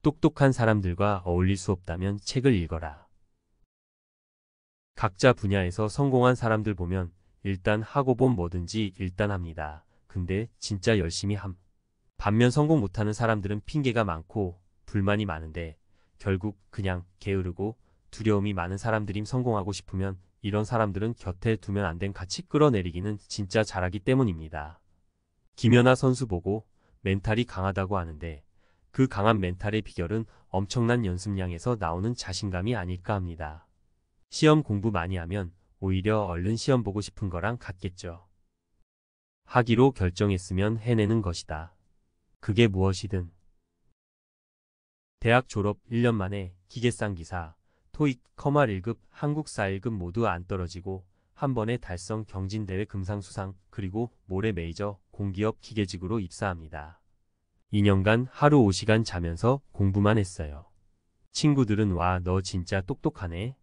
똑똑한 사람들과 어울릴 수 없다면 책을 읽어라. 각자 분야에서 성공한 사람들 보면 일단 하고 본 뭐든지 일단 합니다. 근데 진짜 열심히 함. 반면 성공 못하는 사람들은 핑계가 많고 불만이 많은데 결국 그냥 게으르고 두려움이 많은 사람들임. 성공하고 싶으면 이런 사람들은 곁에 두면 안 된 같이 끌어내리기는 진짜 잘하기 때문입니다. 김연아 선수 보고 멘탈이 강하다고 하는데 그 강한 멘탈의 비결은 엄청난 연습량에서 나오는 자신감이 아닐까 합니다. 시험 공부 많이 하면 오히려 얼른 시험 보고 싶은 거랑 같겠죠. 하기로 결정했으면 해내는 것이다. 그게 무엇이든. 대학 졸업 1년 만에 기계상 기사, 토익, 커말 1급, 한국사 1급 모두 안 떨어지고 한 번에 달성 경진대회 금상수상, 그리고 모레 메이저 공기업 기계직으로 입사합니다. 2년간 하루 5시간 자면서 공부만 했어요. 친구들은 와, 너 진짜 똑똑하네.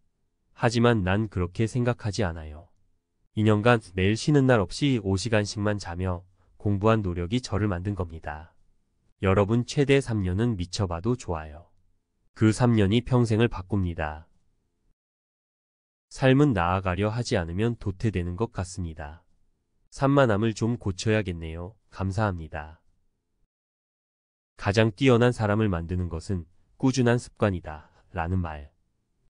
하지만 난 그렇게 생각하지 않아요. 2년간 매일 쉬는 날 없이 5시간씩만 자며 공부한 노력이 저를 만든 겁니다. 여러분 최대 3년은 미쳐봐도 좋아요. 그 3년이 평생을 바꿉니다. 삶은 나아가려 하지 않으면 도태되는 것 같습니다. 산만함을 좀 고쳐야겠네요. 감사합니다. 가장 뛰어난 사람을 만드는 것은 꾸준한 습관이다. 라는 말.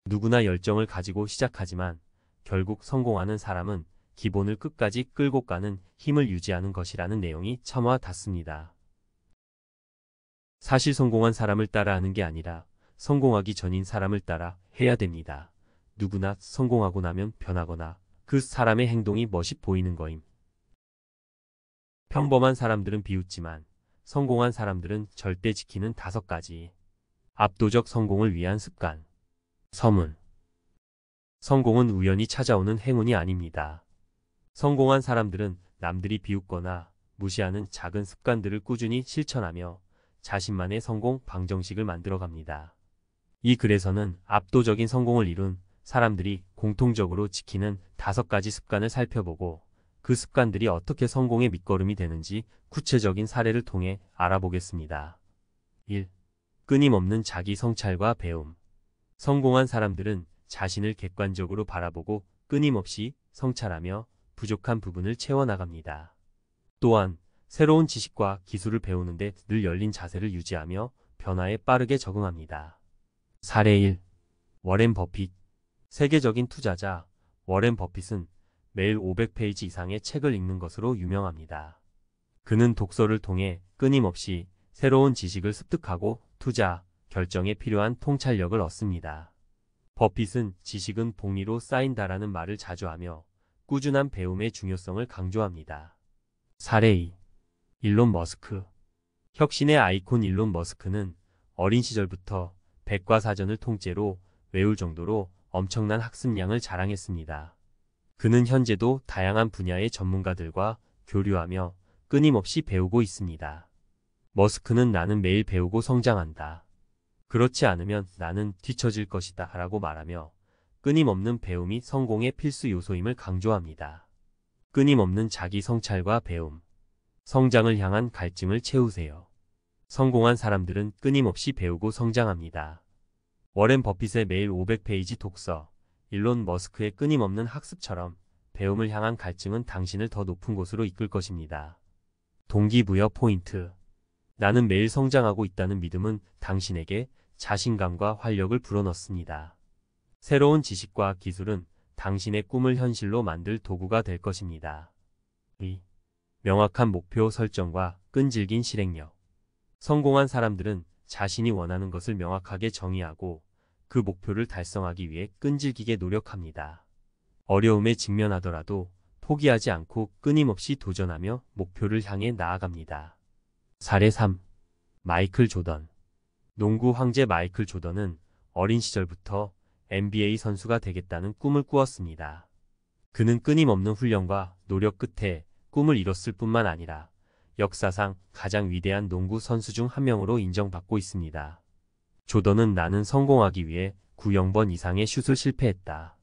누구나 열정을 가지고 시작하지만 결국 성공하는 사람은 기본을 끝까지 끌고 가는 힘을 유지하는 것이라는 내용이 첨와 닿습니다. 사실 성공한 사람을 따라하는 게 아니라 성공하기 전인 사람을 따라 해야 됩니다. 누구나 성공하고 나면 변하거나 그 사람의 행동이 멋이 보이는 거임. 평범한 사람들은 비웃지만 성공한 사람들은 절대 지키는 5가지. 압도적 성공을 위한 습관. 서문. 성공은 우연히 찾아오는 행운이 아닙니다. 성공한 사람들은 남들이 비웃거나 무시하는 작은 습관들을 꾸준히 실천하며 자신만의 성공 방정식을 만들어갑니다. 이 글에서는 압도적인 성공을 이룬 사람들이 공통적으로 지키는 5가지 습관을 살펴보고 그 습관들이 어떻게 성공의 밑거름이 되는지 구체적인 사례를 통해 알아보겠습니다. 1. 끊임없는 자기 성찰과 배움. 성공한 사람들은 자신을 객관적으로 바라보고 끊임없이 성찰하며 부족한 부분을 채워나갑니다. 또한 새로운 지식과 기술을 배우는데 늘 열린 자세를 유지하며 변화에 빠르게 적응합니다. 사례 1. 워렌 버핏. 세계적인 투자자 워렌 버핏은 매일 500페이지 이상의 책을 읽는 것으로 유명합니다. 그는 독서를 통해 끊임없이 새로운 지식을 습득하고 투자, 결정에 필요한 통찰력을 얻습니다. 버핏은 지식은 봉리로 쌓인다라는 말을 자주 하며 꾸준한 배움의 중요성을 강조합니다. 사례 2. 일론 머스크. 혁신의 아이콘 일론 머스크는 어린 시절부터 백과사전을 통째로 외울 정도로 엄청난 학습량을 자랑했습니다. 그는 현재도 다양한 분야의 전문가들과 교류하며 끊임없이 배우고 있습니다. 머스크는 나는 매일 배우고 성장한다. 그렇지 않으면 나는 뒤처질 것이다 라고 말하며 끊임없는 배움이 성공의 필수 요소임을 강조합니다. 끊임없는 자기 성찰과 배움. 성장을 향한 갈증을 채우세요. 성공한 사람들은 끊임없이 배우고 성장합니다. 워렌 버핏의 매일 500페이지 독서, 일론 머스크의 끊임없는 학습처럼 배움을 향한 갈증은 당신을 더 높은 곳으로 이끌 것입니다. 동기부여 포인트. 나는 매일 성장하고 있다는 믿음은 당신에게 자신감과 활력을 불어넣습니다. 새로운 지식과 기술은 당신의 꿈을 현실로 만들 도구가 될 것입니다. 2. 명확한 목표 설정과 끈질긴 실행력. 성공한 사람들은 자신이 원하는 것을 명확하게 정의하고 그 목표를 달성하기 위해 끈질기게 노력합니다. 어려움에 직면하더라도 포기하지 않고 끊임없이 도전하며 목표를 향해 나아갑니다. 사례 3. 마이클 조던. 농구 황제 마이클 조던은 어린 시절부터 NBA 선수가 되겠다는 꿈을 꾸었습니다. 그는 끊임없는 훈련과 노력 끝에 꿈을 이뤘을 뿐만 아니라 역사상 가장 위대한 농구 선수 중 한 명으로 인정받고 있습니다. 조던은 나는 성공하기 위해 900번 이상의 슛을 실패했다.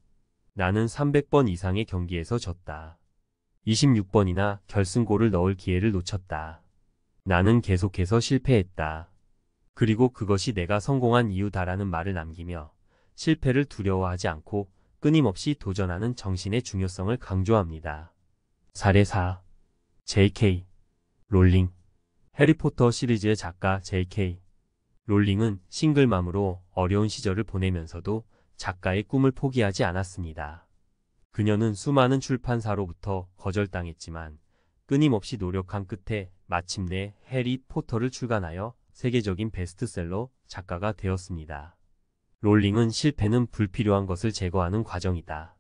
나는 300번 이상의 경기에서 졌다. 26번이나 결승골을 넣을 기회를 놓쳤다. 나는 계속해서 실패했다. 그리고 그것이 내가 성공한 이유다라는 말을 남기며 실패를 두려워하지 않고 끊임없이 도전하는 정신의 중요성을 강조합니다. 사례 4. J.K. 롤링. 해리포터 시리즈의 작가 J.K. 롤링은 싱글맘으로 어려운 시절을 보내면서도 작가의 꿈을 포기하지 않았습니다. 그녀는 수많은 출판사로부터 거절당했지만 끊임없이 노력한 끝에 마침내 해리포터를 출간하여 세계적인 베스트셀러 작가가 되었습니다. 롤링은 실패는 불필요한 것을 제거하는 과정이다.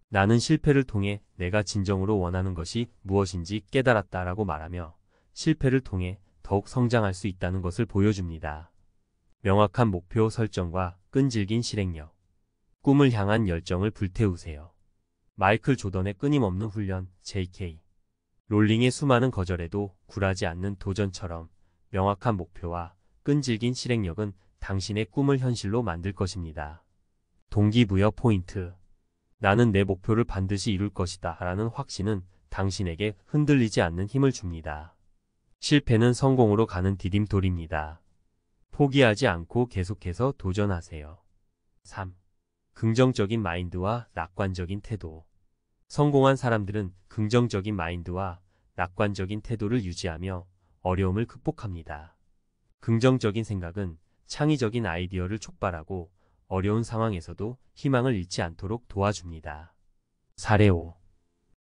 나는 실패를 통해 내가 진정으로 원하는 것이 무엇인지 깨달았다라고 말하며 실패를 통해 더욱 성장할 수 있다는 것을 보여줍니다. 명확한 목표 설정과 끈질긴 실행력. 꿈을 향한 열정을 불태우세요. 마이클 조던의 끊임없는 훈련, J.K. 롤링의 수많은 거절에도 굴하지 않는 도전처럼 명확한 목표와 끈질긴 실행력은 당신의 꿈을 현실로 만들 것입니다. 동기부여 포인트. 나는 내 목표를 반드시 이룰 것이다 라는 확신은 당신에게 흔들리지 않는 힘을 줍니다. 실패는 성공으로 가는 디딤돌입니다. 포기하지 않고 계속해서 도전하세요. 3. 긍정적인 마인드와 낙관적인 태도. 성공한 사람들은 긍정적인 마인드와 낙관적인 태도를 유지하며 어려움을 극복합니다. 긍정적인 생각은 창의적인 아이디어를 촉발하고 어려운 상황에서도 희망을 잃지 않도록 도와줍니다. 사례 5.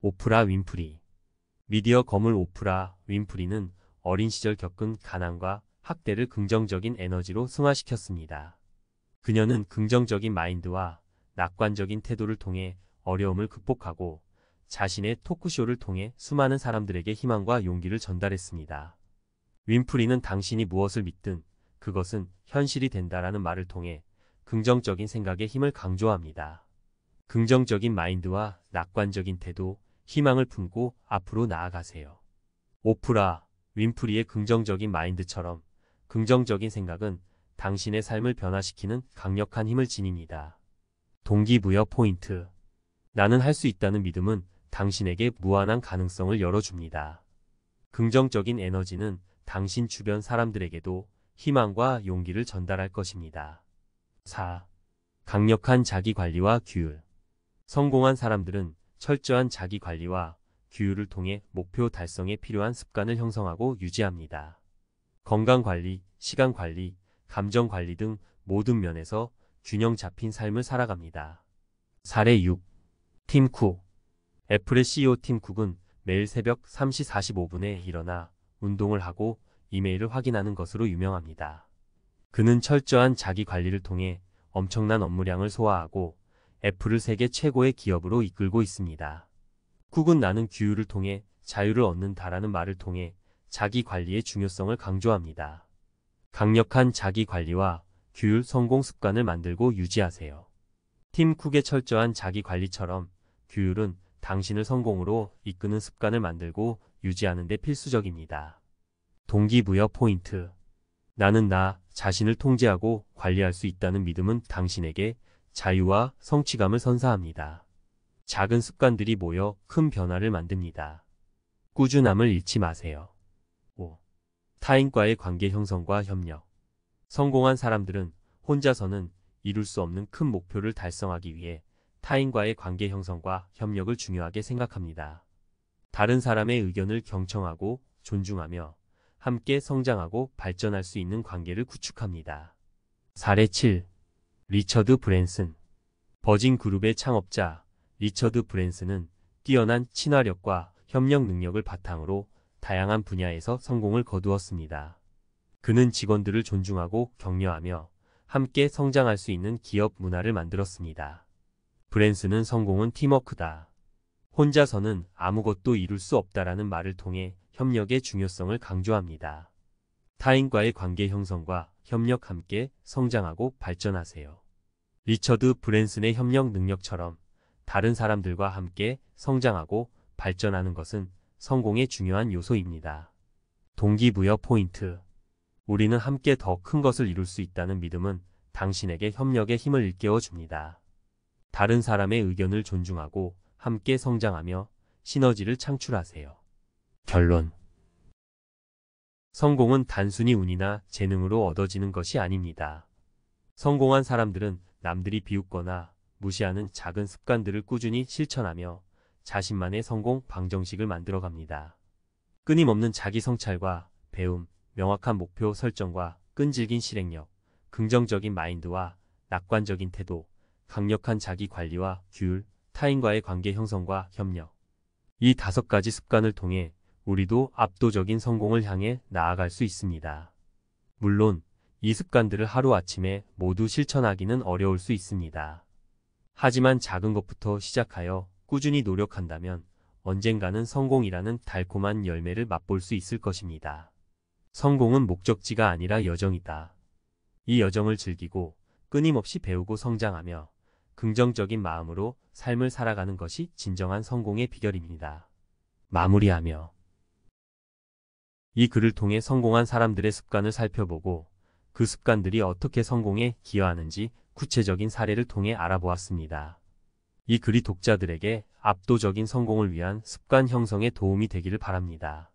오프라 윈프리. 미디어 거물 오프라 윈프리는 어린 시절 겪은 가난과 학대를 긍정적인 에너지로 승화시켰습니다. 그녀는 긍정적인 마인드와 낙관적인 태도를 통해 어려움을 극복하고 자신의 토크쇼를 통해 수많은 사람들에게 희망과 용기를 전달했습니다. 윈프리는 당신이 무엇을 믿든 그것은 현실이 된다라는 말을 통해 긍정적인 생각의 힘을 강조합니다. 긍정적인 마인드와 낙관적인 태도, 희망을 품고 앞으로 나아가세요. 오프라 윈프리의 긍정적인 마인드처럼 긍정적인 생각은 당신의 삶을 변화시키는 강력한 힘을 지닙니다. 동기부여 포인트. 나는 할 수 있다는 믿음은 당신에게 무한한 가능성을 열어줍니다. 긍정적인 에너지는 당신 주변 사람들에게도 희망과 용기를 전달할 것입니다. 4. 강력한 자기관리와 규율. 성공한 사람들은 철저한 자기관리와 규율을 통해 목표 달성에 필요한 습관을 형성하고 유지합니다. 건강관리, 시간관리, 감정관리 등 모든 면에서 균형 잡힌 삶을 살아갑니다. 사례 6. 팀 쿡. 애플의 CEO 팀 쿡은 매일 새벽 3시 45분에 일어나 운동을 하고 이메일을 확인하는 것으로 유명합니다. 그는 철저한 자기 관리를 통해 엄청난 업무량을 소화하고 애플을 세계 최고의 기업으로 이끌고 있습니다. 쿡은 나는 규율을 통해 자유를 얻는다라는 말을 통해 자기 관리의 중요성을 강조합니다. 강력한 자기 관리와 규율 성공 습관을 만들고 유지하세요. 팀 쿡의 철저한 자기 관리처럼 규율은 당신을 성공으로 이끄는 습관을 만들고 유지하는 데 필수적입니다. 동기부여 포인트. 나는 나 자신을 통제하고 관리할 수 있다는 믿음은 당신에게 자유와 성취감을 선사합니다. 작은 습관들이 모여 큰 변화를 만듭니다. 꾸준함을 잃지 마세요. 5. 타인과의 관계 형성과 협력. 성공한 사람들은 혼자서는 이룰 수 없는 큰 목표를 달성하기 위해 타인과의 관계 형성과 협력을 중요하게 생각합니다. 다른 사람의 의견을 경청하고 존중하며 함께 성장하고 발전할 수 있는 관계를 구축합니다. 사례 7. 리처드 브랜슨. 버진 그룹의 창업자 리처드 브랜슨은 뛰어난 친화력과 협력 능력을 바탕으로 다양한 분야에서 성공을 거두었습니다. 그는 직원들을 존중하고 격려하며 함께 성장할 수 있는 기업 문화를 만들었습니다. 브랜슨은 성공은 팀워크다. 혼자서는 아무것도 이룰 수 없다라는 말을 통해 협력의 중요성을 강조합니다. 타인과의 관계 형성과 협력 함께 성장하고 발전하세요. 리처드 브랜슨의 협력 능력처럼 다른 사람들과 함께 성장하고 발전하는 것은 성공의 중요한 요소입니다. 동기부여 포인트. 우리는 함께 더 큰 것을 이룰 수 있다는 믿음은 당신에게 협력의 힘을 일깨워 줍니다. 다른 사람의 의견을 존중하고 함께 성장하며 시너지를 창출하세요. 결론. 성공은 단순히 운이나 재능으로 얻어지는 것이 아닙니다. 성공한 사람들은 남들이 비웃거나 무시하는 작은 습관들을 꾸준히 실천하며 자신만의 성공 방정식을 만들어갑니다. 끊임없는 자기 성찰과 배움, 명확한 목표 설정과 끈질긴 실행력, 긍정적인 마인드와 낙관적인 태도, 강력한 자기 관리와 규율, 타인과의 관계 형성과 협력. 이 5가지 습관을 통해 우리도 압도적인 성공을 향해 나아갈 수 있습니다. 물론 이 습관들을 하루아침에 모두 실천하기는 어려울 수 있습니다. 하지만 작은 것부터 시작하여 꾸준히 노력한다면 언젠가는 성공이라는 달콤한 열매를 맛볼 수 있을 것입니다. 성공은 목적지가 아니라 여정이다. 이 여정을 즐기고 끊임없이 배우고 성장하며 긍정적인 마음으로 삶을 살아가는 것이 진정한 성공의 비결입니다. 마무리하며 이 글을 통해 성공한 사람들의 습관을 살펴보고 그 습관들이 어떻게 성공에 기여하는지 구체적인 사례를 통해 알아보았습니다. 이 글이 독자들에게 압도적인 성공을 위한 습관 형성에 도움이 되기를 바랍니다.